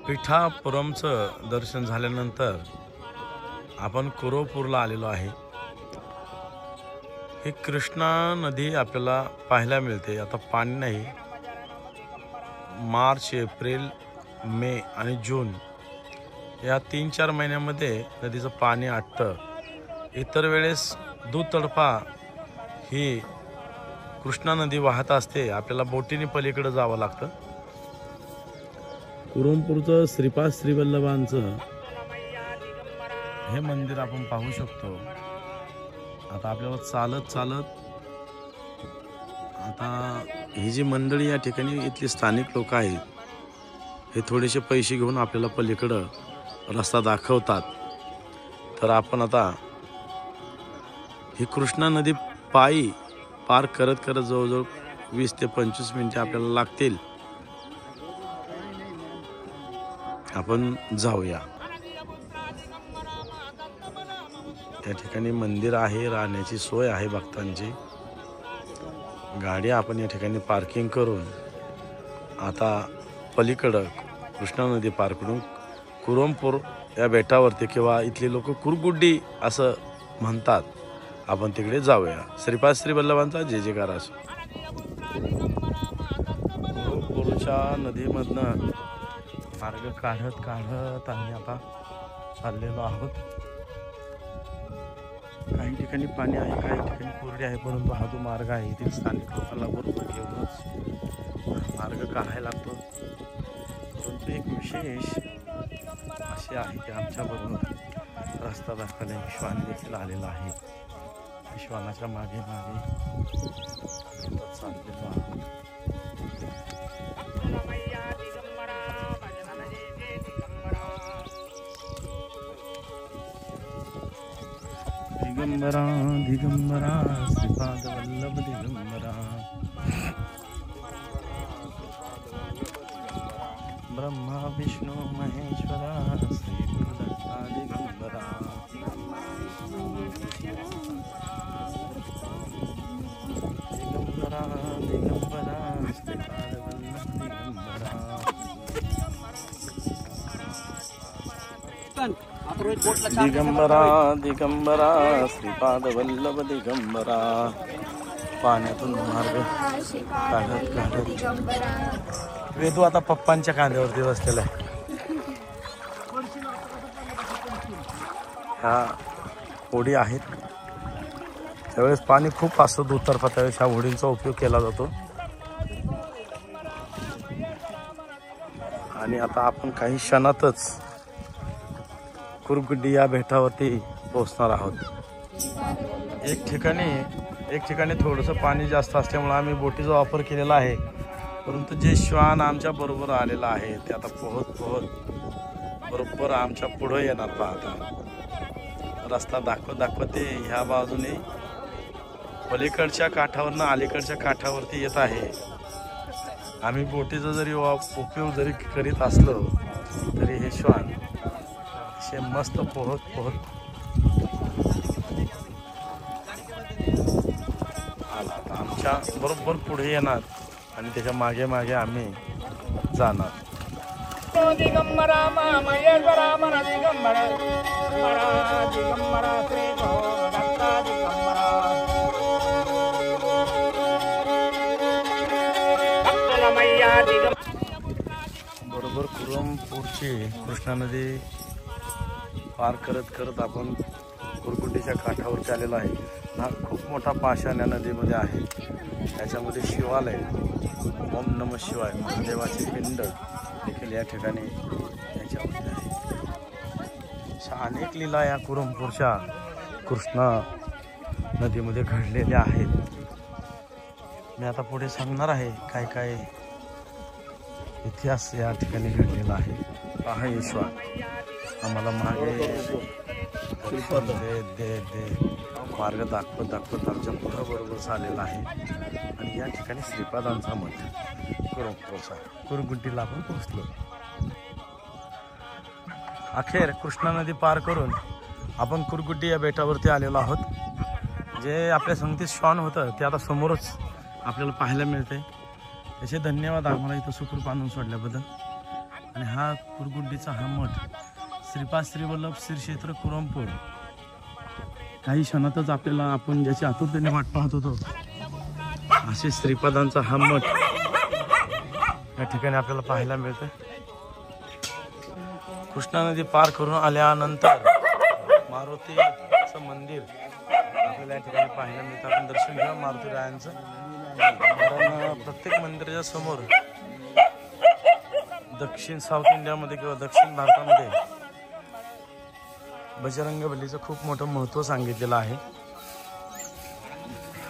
पीठापुरमचं दर्शन झाल्यानंतर आपण कुरोपूरला आलेलो आहे। ही कृष्णा नदी आपल्याला पाहायला मिळते। आता पाणी नाही, मार्च, एप्रिल, मे आणि जून या 3-4 महिन्यामध्ये नदीचं पाणी आटतं। इतर वेळेस दुतर्फा ही कृष्णा नदी वाहत असते। आपल्याला बोटीने पलीकडे जावं लागतं। कुरोमपूरचं श्रीपाद श्रीवल्लभांचं हे मंदिर आपण पाहू शकतो। आता आपल्याला चालत चालत आता ही जी मंडळी या ठिकाणी इथली स्थानिक लोक आहेत, हे थोडेसे पैसे घेऊन आपल्याला पलीकडं रस्ता दाखवतात। तर आपण आता ही कृष्णा नदी पायी पार करत करत जवळजवळ 20 ते 25 मिनिटे आपल्याला लागतील। आपण जाऊया। या ठिकाणी मंदिर आहे, राहण्याची सोय आहे भक्तांची। गाडी आपण या ठिकाणी पार्किंग करून आता पलीकडं कृष्णा नदी पार करून कुरोमपूर या बेटावरती, किंवा इथले लोक कुरगुड्डी असं म्हणतात, आपण तिकडे जाऊया। श्रीपाद श्रीवल्लभांचा जय जयकार असो। कुरोमपूरच्या नदीमधनं मार्ग काढत काढत आम्ही आता चाललेलो आहोत। काही ठिकाणी पाणी आहे, काही ठिकाणी कोरडे आहे, परंतु हा जो मार्ग आहे येथील स्थानिक लोकांना बरोबर घेऊनच मार्ग काढायला लागतो। परंतु एक विशेष असे आहे की आमच्याबरोबर रस्ता दाखवायला एक श्वान देखील आलेला आहे। श्वानाच्या मागे मागे चाललेलो आहोत। दिगंबरा दिगंबरा श्रीपाद वल्लभ दिगंबरा, ब्रह्मा विष्णु महेश्वरा श्री गुरुदत्ता दिगंबरा। दिगंबरा दिगंबरा श्रीपाद वल्लभ दिगंबरा। दिगंबरा दिगंबरा श्रीपाद वल्लभ दिगंबरा। पाण्यातून मार्ग काढत काढत वेदू आता पप्पांच्या कांद्यावरती बसलेला आहे। ह्या होडी आहेत, त्यावेळेस पाणी खूप असतं दुतर्फा, त्यावेळेस ह्या होडींचा उपयोग केला जातो। आणि आता आपण काही क्षणातच कुरगुड्डी या बेटावरती पोहोचणार आहोत। एक ठिकाणी थोडंसं पाणी जास्त असल्यामुळे आम्ही बोटीचा वापर केलेला आहे, परंतु जे श्वान आमच्या बरोबर आलेला आहे ते आता पोहत पोहत बरोबर आमच्या पुढे येणार। पाहता रस्ता दाखवत ते ह्या बाजूने पलीकडच्या काठावरनं अलीकडच्या काठावरती येत आहे। आम्ही बोटीचा जरी उपयोग जरी करीत असलो तरी हे श्वान असे मस्त पोहत पोहत आला, आमच्या बरोबर पुढे येणार आणि त्याच्या मागे मागे आम्ही जाणार। दिगंबरा महेश्वरा मन दिगंबरा दिगंबरा श्री गुरुदत्ता दिगंबरा। बरोबर कुरोमपूरची कृष्णा नदी पार करत करत आपण कुरगुड्डीच्या काठावरती आलेलो आहे। हा खूप मोठा पाषाण या नदीमध्ये आहे। त्याच्यामध्ये शिवालय, ओम नमः शिवाय महादेवाचे पिंड देखील या ठिकाणी याच्यामध्ये आहे। अनेक लीला या कुरोमपूरच्या कृष्णा नदीमध्ये घडलेल्या आहेत। मी आता पुढे सांगणार आहे काय काय इतिहास या ठिकाणी घडलेला आहे। पहा ईश्वर आम्हाला मागे दे मार्ग दाखवत आमच्या पुढं बरोबर झालेला आहे। आणि या ठिकाणी श्रीपादांचा मठ कुरोमपूरचा कुरगुड्डीला आपण पोहोचलो। अखेर कृष्णा नदी पार करून आपण कुरगुड्डी या बेटावरती आलेलो आहोत। जे आपल्या संगतीत श्वान होतं ते आता समोरच आपल्याला पाहायला मिळते। त्याचे धन्यवाद आम्हाला इथं सुखरूप आणून सोडल्याबद्दल। आणि हा कुरगुंडीचा हा मठ श्रीपाद श्री वल्लभ श्री क्षेत्र कुरमपूर. काही क्षणातच आपल्याला आपण ज्याची आतुरतेने वाट पाहत होतो असे श्रीपादांचा हा मठ या ठिकाणी आपल्याला पाहायला मिळतं. कृष्णा नदी पार करून आल्यानंतर मारुतीचं मंदिर आपल्याला या ठिकाणी पाहायला मिळतं. आपण दर्शन घ्या मारुती रायांचं. कारण प्रत्येक मंदिराच्या समोर दक्षिण साऊथ इंडियामध्ये किंवा दक्षिण भारतामध्ये बजरंगबलीचं खूप मोठं महत्त्व सांगितलेलं आहे.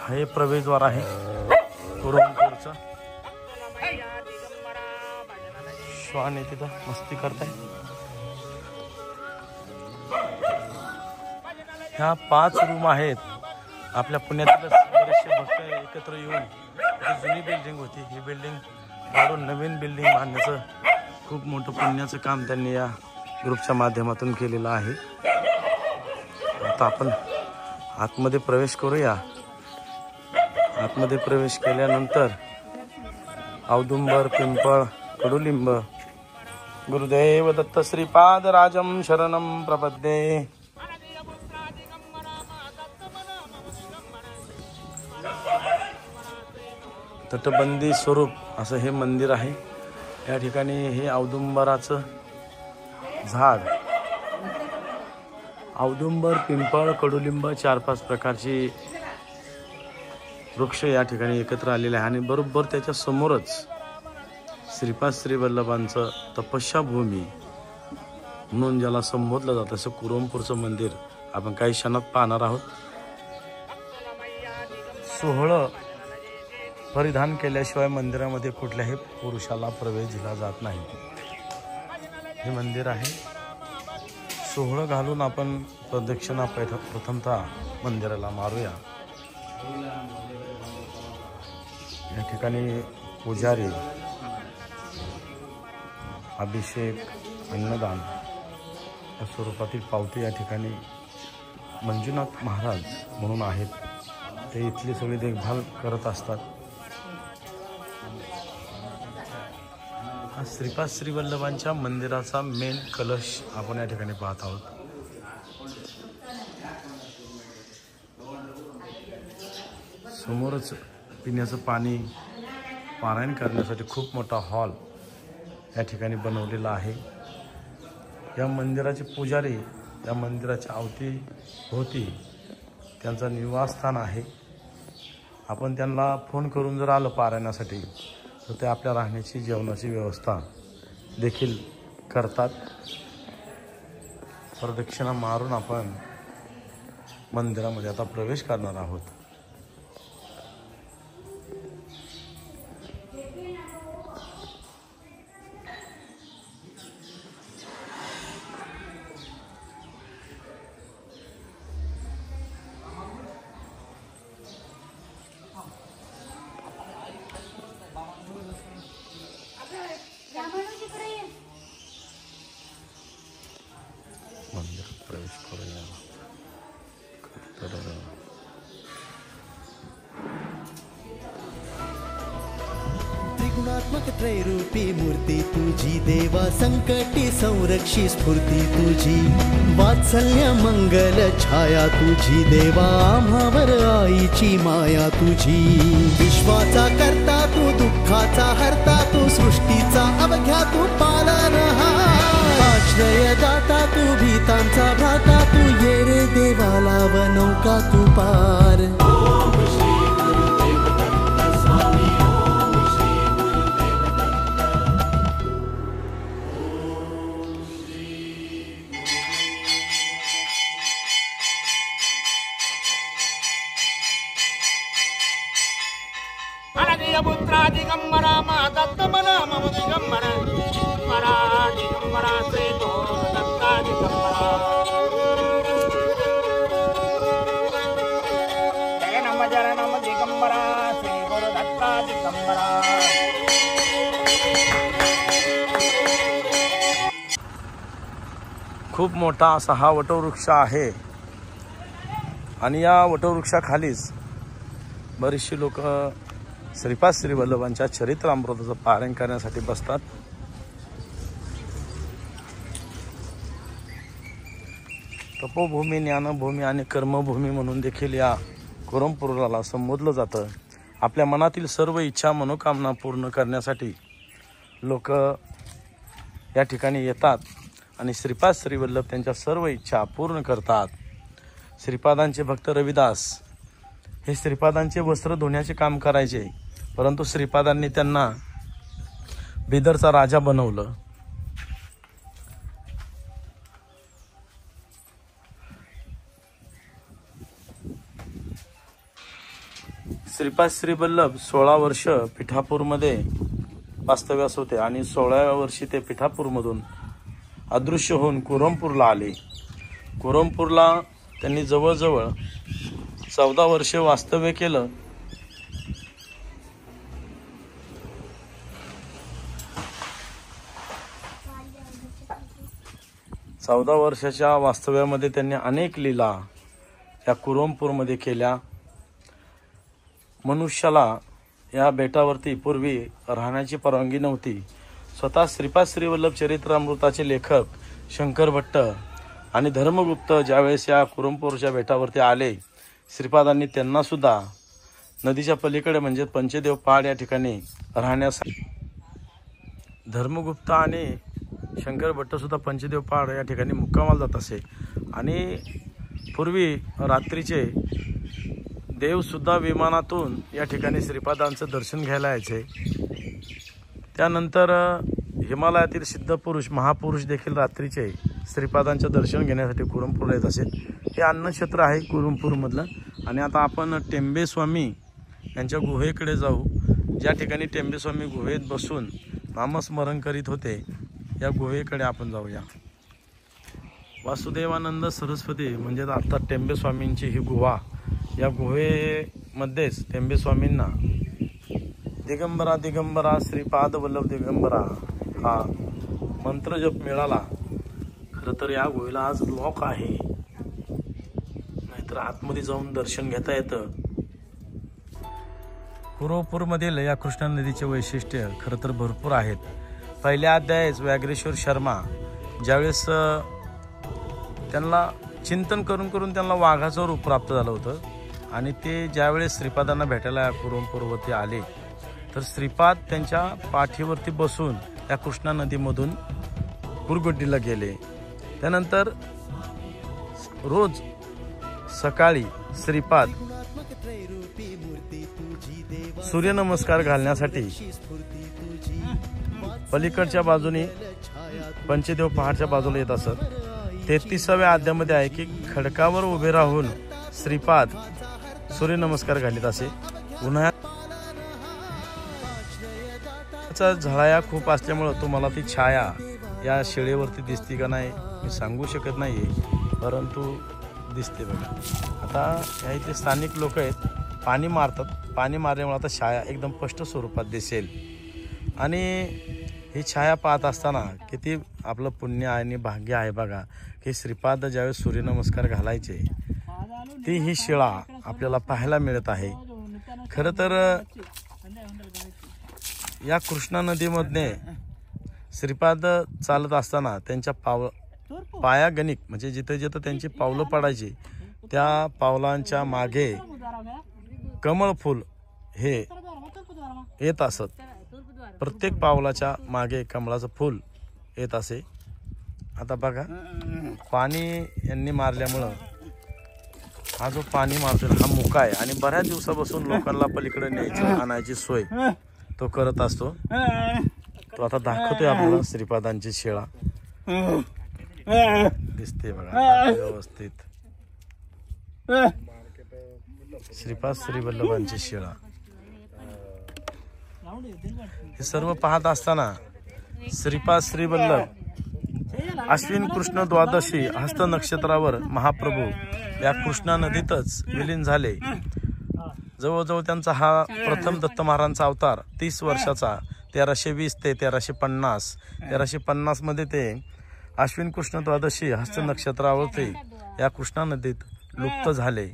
हे प्रवेशद्वार आहे कुरमपूरचं. श्वान आहे तिथं मस्ती करताय. ह्या 5 रूम आहेत. आपल्या पुण्यातीलच बरेचसे भक्त एकत्र येऊन ही जुनी बिल्डिंग होती. ही बिल्डिंग काढून नवीन बिल्डिंग बांधण्याचं खूप मोठं पुण्याचं काम त्यांनी या ग्रुपच्या माध्यमातून केलेलं आहे. आता आपण आतमध्ये प्रवेश करूया. आतमध्ये प्रवेश केल्यानंतर औदुंबर, पिंपळ, कडुलिंब, गुरुदेव दत्त श्रीपाद राजम शरणम प्रपद्ये. तटबंदी स्वरूप असं हे मंदिर आहे. या ठिकाणी हे औदुंबराचं झाड, औदुंबर, पिंपळ, कडुलिंब 4-5 प्रकारची वृक्ष या ठिकाणी एकत्र आलेले आहे. आणि बरोबर त्याच्या समोरच श्रीपाद श्री वल्लभांचं तपस्या भूमी म्हणून ज्याला संबोधलं जातं असं कुरमपूरचं मंदिर आपण काही क्षणात पाहणार आहोत. सोहळं परिधान केल्याशिवाय मंदिरामध्ये कुठल्याही पुरुषाला प्रवेश दिला जात नाही. हे मंदिर आहे. सोहळं घालून आपण प्रदक्षिणा प्रथमतः मंदिराला मारूया. या ठिकाणी पुजारी, अभिषेक, अन्नदान या स्वरूपातील पावती या ठिकाणी मंजुनाथ महाराज म्हणून आहेत. ते इथली सगळी देखभाल करत असतात. हा श्रीपाद श्री वल्लभांच्या मंदिराचा मेन कलश आपण या ठिकाणी पाहत आहोत. समोरच पिण्याचं पाणी पारायण करण्यासाठी खूप मोठा हॉल या ठिकाणी बनवलेला आहे. या मंदिराचे पुजारी या मंदिराच्या अवतीभोवती त्यांचं निवासस्थान आहे. आपण त्यांना फोन करून जर आलं पारायणासाठी तर ते आपल्या राहण्याची, जेवणाची व्यवस्था देखील करतात. प्रदक्षिणा मारून आपण मंदिरामध्ये आता प्रवेश करणार आहोत. मंदिरात प्रवेश करूया. त्रिगुणात्मक त्रैरूपी मूर्ती तुझी देवा, संकटी संरक्षी स्फूर्ती तुझी, वात्सल्य मंगल छाया तुझी देवा, आम्हावर आईची माया तुझी. विश्वाचा करता तू, दुःखाचा हरता तू, सृष्टीचा अवघ्या तू पालनहार, आश्रय दाता तू, भीतांचा भ्राता तू, ये रे देवा लाव नौका तू पार. पुत्रा दिगंबरा मा दत्तमना मम दिगंबरा मरा दिगंबरा श्री गुरु दत्ता दिगंबरा. जय नम दिगंबरा श्री गुरु दत्ता दिगंबरा. खूप मोठा असा हा वटवृक्ष आहे आणि या वटवृक्षाखालीच बरीचशी लोक श्रीपाद श्री वल्लभांच्या चरित्रामृताचं पारायण करण्यासाठी बसतात. तपोभूमी, ज्ञानभूमी आणि कर्मभूमी म्हणून देखील या कुरमपूरला संबोधलं जातं. आपल्या मनातील सर्व इच्छा मनोकामना पूर्ण करण्यासाठी लोक या ठिकाणी येतात आणि श्रीपाद श्रीवल्लभ त्यांच्या सर्व इच्छा पूर्ण करतात. श्रीपादांचे भक्त रविदास हे श्रीपादांचे वस्त्र धुण्याचे काम करायचे, परंतु श्रीपादांनी त्यांना बिदरचा राजा बनवलं. श्रीपाद श्रीवल्लभ 16 वर्ष पिठापूरमध्ये वास्तव्यास होते आणि 16व्या वर्षी ते पिठापूरमधून अदृश्य होऊन कुरमपूरला आले. कुरमपूरला त्यांनी जवळजवळ 14 वर्षे वास्तव्य केलं. चौदा वर्षाच्या वास्तव्यामध्ये त्यांनी अनेक लीला या कुरमपूरमध्ये केल्या. मनुष्याला या बेटावरती पूर्वी राहण्याची परवानगी नव्हती. स्वतः श्रीपाद श्रीवल्लभ चरित्रामृताचे लेखक शंकर भट्ट आणि धर्मगुप्त ज्यावेळेस या कुरमपूरच्या बेटावरती आले, श्रीपादांनी त्यांना सुद्धा नदीच्या पलीकडे म्हणजे पंचदेव पहाड या ठिकाणी राहण्यासाठी, धर्मगुप्त आणि शंकर भट्ट सुद्धा पंचदेव पहाड या ठिकाणी मुक्कामाला जात असे. आणि पूर्वी रात्रीचे देवसुद्धा विमानातून या ठिकाणी श्रीपादांचं दर्शन घ्यायला यायचे. त्यानंतर हिमालयातील सिद्धपुरुष महापुरुष देखील रात्रीचे श्रीपादांचं दर्शन घेण्यासाठी कुरमपूरला येत असेल. हे अन्नक्षेत्र आहे कुरमपूरमधलं. आणि आता आपण टेंबेस्वामी यांच्या गुहेकडे जाऊ, ज्या ठिकाणी टेंबेस्वामी गुहेत बसून नामस्मरण करीत होते. या गुहेकडे आपण जाऊया. वासुदेवानंद सरस्वती म्हणजे आता टेंबेस्वामींची ही गुहा. या गुहेमध्येच टेंबेस्वामींना दिगंबरा दिगंबरा श्रीपाद वल्लभ दिगंबरा हा मंत्रजप मिळाला. खरं तर या गुहेला आज लॉक आहे, नाहीतर आतमध्ये जाऊन दर्शन घेता येतं. कुरमपूरमधील या कृष्णा नदीचे वैशिष्ट्य खरं तर भरपूर आहेत. पहिल्या अध्यायात व्याघ्रेश्वर शर्मा ज्यावेळेस त्यांना चिंतन करून करून त्यांना वाघाचं रूप प्राप्त झालं होतं आणि ते ज्यावेळेस श्रीपादांना भेटायला कुरमपूरवरती आले, तर श्रीपाद त्यांच्या पाठीवरती बसून या कृष्णा नदीमधून कुरगुड्डीला गेले. त्यानंतर रोज सकाळी श्रीपाद सूर्यनमस्कार घालण्यासाठी पलीकडच्या बाजूने पंचदेव पहाडच्या बाजूला येत असत. 33व्या अध्यायामध्ये आहे की खडकावर उभे राहून श्रीपाद सूर्यनमस्कार घालीत असे. उन्हाळ्याचा झळाया खूप असल्यामुळं तुम्हाला ती छाया या शिळेवरती दिसते का नाही मी सांगू शकत नाही, परंतु दिसते बघा. आता या इथले स्थानिक लोक आहेत, पाणी मारतात. पाणी मारल्यामुळे आता छाया एकदम स्पष्ट स्वरूपात दिसेल. आणि ही छाया पाहत असताना किती आपलं पुण्य आणि भाग्य आहे बघा की श्रीपाद ज्यावेळेस सूर्यनमस्कार घालायचे ती ही शिळा आपल्याला पाहायला मिळत आहे. खरं तर या कृष्णा नदीमधने श्रीपाद चालत असताना त्यांच्या पायागणिक म्हणजे जिथं जिथं त्यांची पावलं पडायची त्या पावलांच्या मागे कमळ फूल हे येत असत. प्रत्येक पावलाच्या मागे कमळाचं फूल येत असे. आता बघा पाणी यांनी मारल्यामुळं हा जो पाणी मारतो हा मुका आहे आणि बऱ्याच दिवसापासून लोकांना पलीकडे न्यायची आणायची सोय तो करत असतो. तो आता दाखवतोय आपल्याला श्रीपादांची शिळा दिसते बघा व्यवस्थित. श्रीपाद श्रीवल्लभांची शिळा हे सर्व पाहत असताना श्रीपाद श्रीवल्लभ अश्विन कृष्ण द्वादशी हस्त नक्षत्रावर महाप्रभू या कृष्णा नदीतच विलीन झाले. जवळजवळ त्यांचा हा प्रथम दत्त महाराजांचा अवतार 30 वर्षाचा 1320 ते 1350. 1350 मध्ये ते अश्विन कृष्ण द्वादशी हस्त नक्षत्रावरती या कृष्णा नदीत लुप्त झाले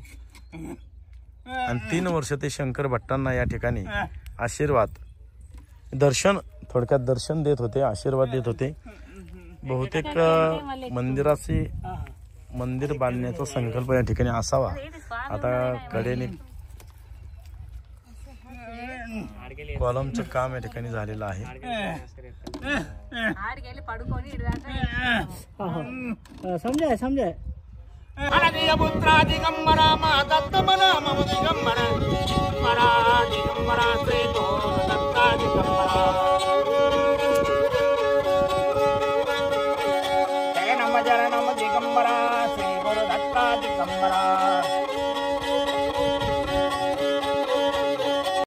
आणि 3 वर्ष ते शंकर भट्टांना या ठिकाणी आशीर्वाद दर्शन थोडक्यात दर्शन देत होते, आशीर्वाद देत होते. बहुतेक मंदिराची मंदिर बांधण्याचा संकल्प या ठिकाणी असावा. आता कडेने कॉलमचं काम या ठिकाणी झालेलं आहे. समजाय समजाय पुत्रा दिगंबरा मा दत्तमना मम दिगंबरा दिगंबरा श्री दत्ता दिगंबरा